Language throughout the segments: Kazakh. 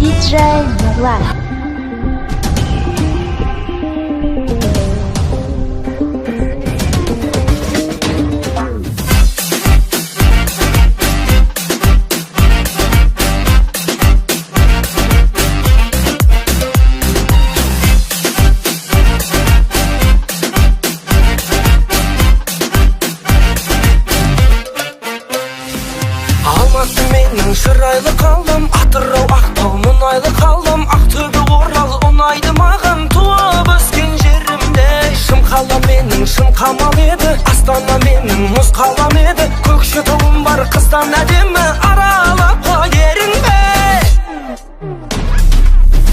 диджей Нурлан. Алматы менің шырайлы қалым, Атырау Ақтау мұнайлы қалым, Ақтөбе Орал ұнайды маған, туып өскен жерімде. Шым қала менің шын қамал еді, Астана менің мұз қалам еді, Көкшетауым бар қыздан әдемі, аралап қойерің бе.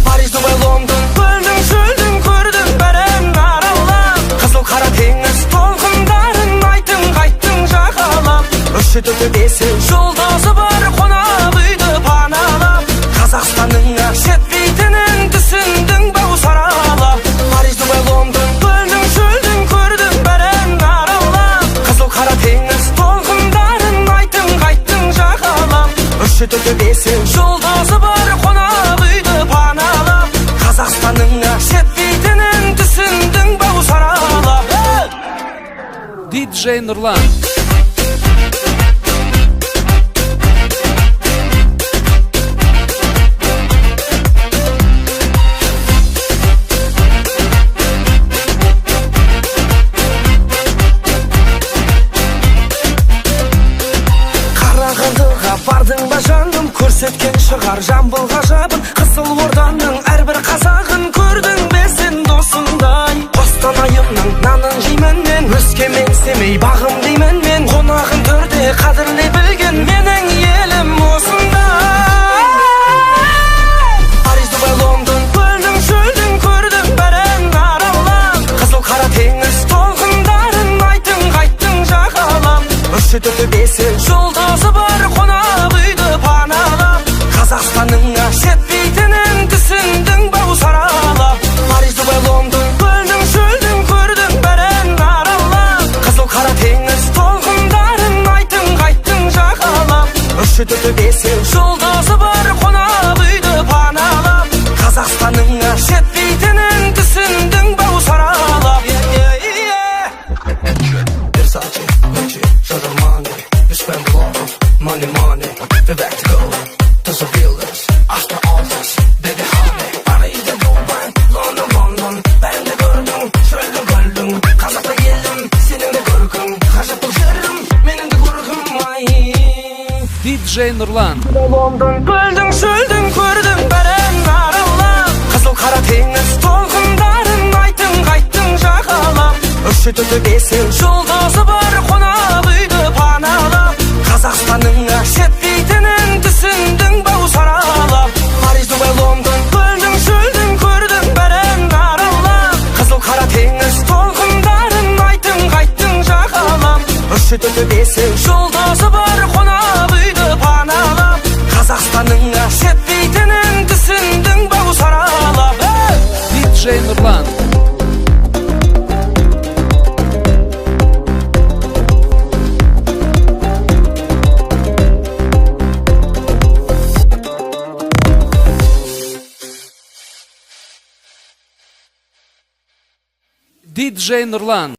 Париж, Дубай, Лондон, көлдің шөлдің көрдің бәрін аралап, қызыл қара теңіз толқындарын айттың қайттың жағалап, үші төте бесі жолдасы бар қонақ үйді паналап, Қазақстанның жетпейтінін түсіндің бау саралап. Париж, Дубай, Лондон, көлдің шөлдің көрдің бәрін аралап, қызыл қара теңіз толқындарын айттың қайттың жағалап, үші төте бесі жолдасы бар қонақ үйді паналап, Қазақстанның жетпейтінін түсіндің бау саралап. Диджей Нурлан. Бардың ба жаным, көрсеткен шығар Жамбыл ғажабын, Қызыл Орданың әрбір қазағын көрдің бе сен досындай. Қостанайымның нанын жеймін мен, Өскемен Семей бағым деймін мен, қонағын төрде қадірлей білген менің елім осындай. Париж, Дубай, Лондон, көлдің шөлдің көрдің бәрін аралап, қызыл қара теңіз толқындарын айттың қайттың жағалап, үші төте бесі жолдасы бар қонақ үйді паналап, Қазақстанның жетпейтінін түсіндің бау саралап. Париж, Дубай, Лондон, көлдің шөлдің көрдің бәрін аралап, қызыл қара теңіз толқындарын айттың қайттың жағалап, үші төте бесі жолдасы бар қонақ үйді паналап, Қазақстанның жетпейтінін түсіндің бау саралап. Versace, Gucci, Chanel, Money, we spend a lot of money, we're back to go to the villas, after all this, baby honey. Paris, Dubai, London, ben de gördüm, şöyle gördüm, Kazak'ta geldim, senin de görgün, Kazak'ta yerim, benim de görgüm, ay. Диджей Нурлан. London, kölдің шөлдің көрдің бәрін аралап, қызыл қара теңіз толқындарын айттың қайттың жағалап, үші төте бесі жолдасы бар қонақ үйді паналап, Қазақстанның жетпейтінін түсіндің бау саралап. Париж, Дубай, Лондон, көлдің шөлдің көрдің бәрін аралап, қызыл қара теңіз толқындарын айттың қайттың жағалап, үші төте бесі жолдасы бар қонақ үйді паналап, Қазақстанның жетпейтінін түсіндің бау саралап. Диджей Нурлан. Диджей Нурлан.